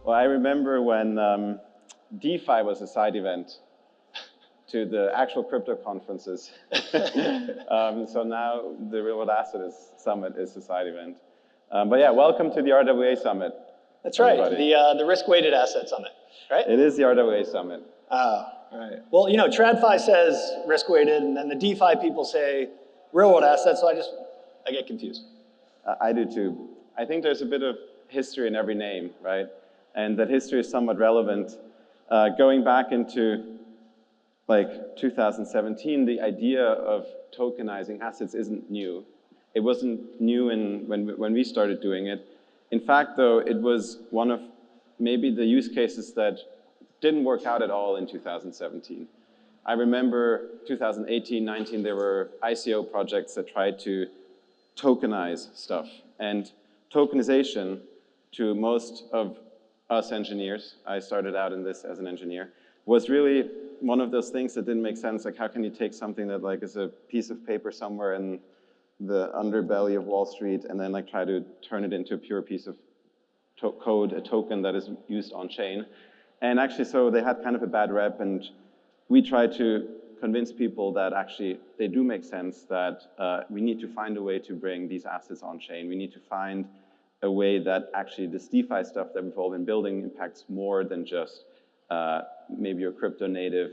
Well, I remember when DeFi was a side event to the actual crypto conferences. So now the Real World Assets Summit is a side event. But yeah, welcome to the RWA Summit. That's right, the risk-weighted asset summit, right? It is the RWA Summit. Oh, all right. Well, you know, TradFi says risk-weighted, and then the DeFi people say real-world assets, so I get confused. I do too. I think there's a bit of history in every name, right? And that history is somewhat relevant. Going back into like 2017, the idea of tokenizing assets isn't new. It wasn't new when we started doing it. In fact, though, it was one of maybe the use cases that didn't work out at all in 2017. I remember 2018, 19, there were ICO projects that tried to tokenize stuff. And tokenization, to most of us engineers, I started out in this as an engineer, was really one of those things that didn't make sense. Like, how can you take something that like is a piece of paper somewhere in the underbelly of Wall Street and then like try to turn it into a pure piece of code, a token that is used on chain. And actually, so they had kind of a bad rep, and we tried to convince people that actually they do make sense, that we need to find a way to bring these assets on chain. We need to find a way that actually this DeFi stuff that we've all been building impacts more than just maybe your crypto native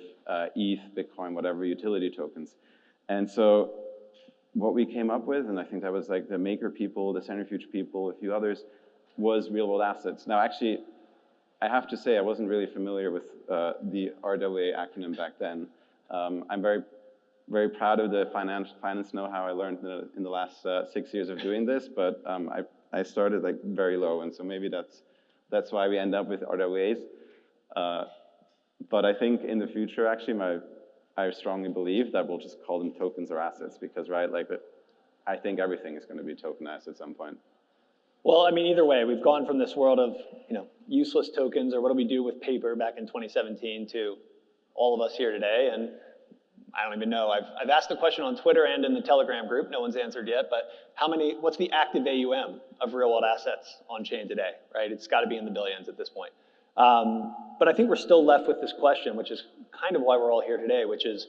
ETH, Bitcoin, whatever utility tokens. And so what we came up with, and I think that was like the Maker people, the Centrifuge people, a few others, was real world assets. Now, actually, I have to say I wasn't really familiar with the RWA acronym back then. I'm very, very proud of the finance know-how I learned in the last 6 years of doing this, but I started like very low, and so maybe that's why we end up with RWAs. But I think in the future, actually, I strongly believe that we'll just call them tokens or assets, because, right, like, I think everything is going to be tokenized at some point. Well, I mean, either way, we've gone from this world of, you know, useless tokens, or what do we do with paper back in 2017, to all of us here today. And I don't even know. I've asked the question on Twitter and in the Telegram group. No one's answered yet. But what's the active AUM of real world assets on chain today, right? It's got to be in the billions at this point. But I think we're still left with this question, which is kind of why we're all here today, which is,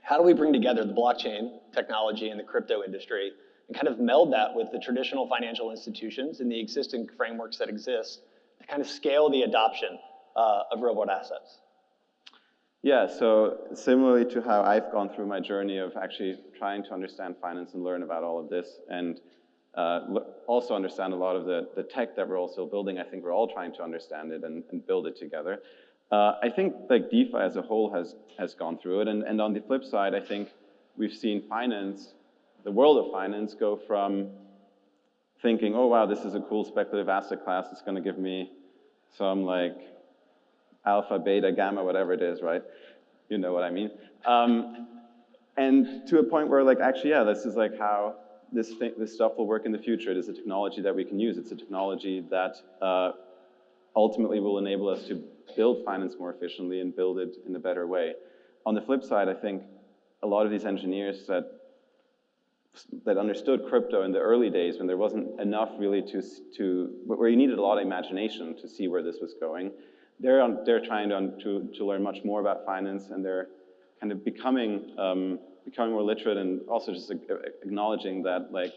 how do we bring together the blockchain technology and the crypto industry and kind of meld that with the traditional financial institutions and the existing frameworks that exist to kind of scale the adoption of real world assets? Yeah, so similarly to how I've gone through my journey of actually trying to understand finance and learn about all of this, and also understand a lot of the tech that we're also building. I think we're all trying to understand it and build it together. I think like DeFi as a whole has gone through it. And on the flip side, I think we've seen finance, the world of finance, go from thinking, oh wow, this is a cool speculative asset class, it's going to give me some like alpha, beta, gamma, whatever it is, right? You know what I mean. And to a point where like, actually, yeah, this is like how this stuff will work in the future. It is a technology that we can use. It's a technology that ultimately will enable us to build finance more efficiently and build it in a better way. On the flip side, I think a lot of these engineers that understood crypto in the early days, when there wasn't enough really where you needed a lot of imagination to see where this was going, they're trying to learn much more about finance, and they're kind of becoming more literate, and also just acknowledging that like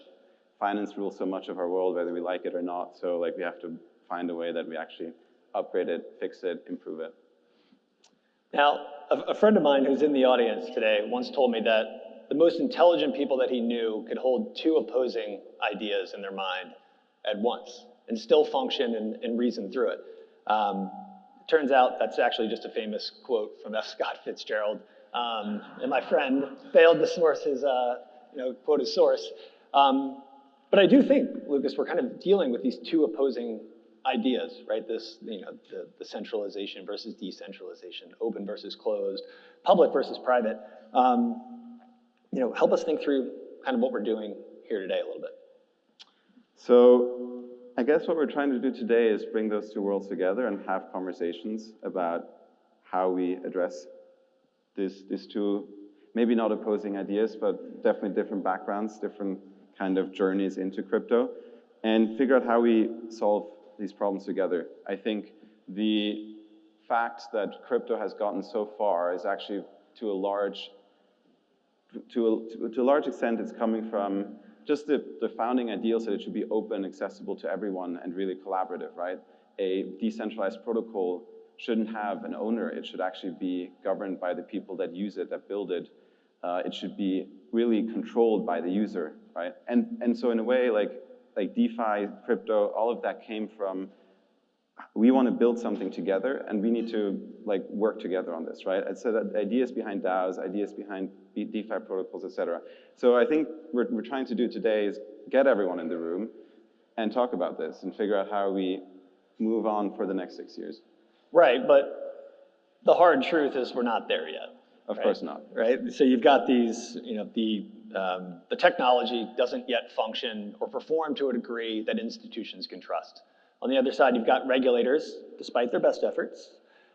finance rules so much of our world, whether we like it or not. So like we have to find a way that we actually upgrade it, fix it, improve it. Now, a friend of mine who's in the audience today once told me that the most intelligent people that he knew could hold two opposing ideas in their mind at once and still function and reason through it. Turns out that's actually just a famous quote from F. Scott Fitzgerald. And my friend failed to source his, quote his source. But I do think, Lucas, we're kind of dealing with these two opposing ideas, right? This, the centralization versus decentralization, open versus closed, public versus private. Help us think through kind of what we're doing here today a little bit. So I guess what we're trying to do today is bring those two worlds together and have conversations about how we address these two, maybe not opposing ideas, but definitely different backgrounds, different kind of journeys into crypto, and figure out how we solve these problems together. I think the fact that crypto has gotten so far is actually to a large extent, it's coming from just the founding ideals that it should be open, accessible to everyone, and really collaborative, right? A decentralized protocol shouldn't have an owner. It should actually be governed by the people that use it, that build it. It should be really controlled by the user, right? And so in a way, like DeFi, crypto, all of that came from, we want to build something together, and we need to like work together on this, right? And so the ideas behind DAOs, ideas behind DeFi protocols, et cetera. So I think what we're trying to do today is get everyone in the room and talk about this and figure out how we move on for the next 6 years. Right, but the hard truth is we're not there yet. Of course not. Right, so you've got these, the technology doesn't yet function or perform to a degree that institutions can trust. On the other side, you've got regulators, despite their best efforts,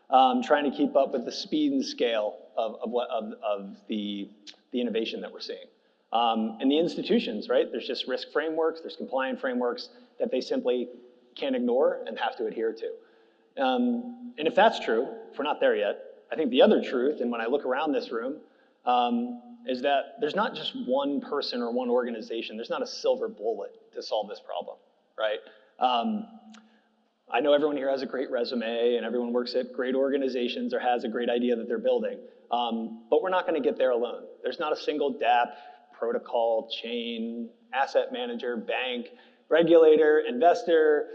trying to keep up with the speed and scale of the innovation that we're seeing. And the institutions, right? There's just risk frameworks, there's compliant frameworks that they simply can't ignore and have to adhere to. And if that's true, if we're not there yet, I think the other truth, and when I look around this room, is that there's not just one person or one organization. There's not a silver bullet to solve this problem, right? I know everyone here has a great resume and everyone works at great organizations or has a great idea that they're building, but we're not going to get there alone. There's not a single dApp, protocol, chain, asset manager, bank, regulator, investor,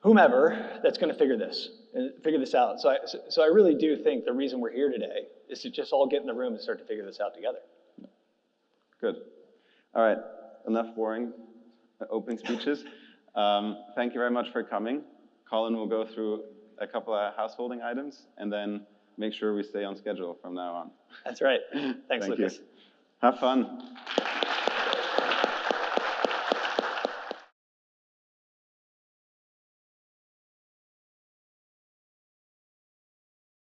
whomever that's going to figure this out. So I really do think the reason we're here today is to just all get in the room and start to figure this out together. Good. All right, enough boring opening speeches. Thank you very much for coming. Colin will go through a couple of householding items and then make sure we stay on schedule from now on. That's right. Thanks, Lucas. You. Have fun.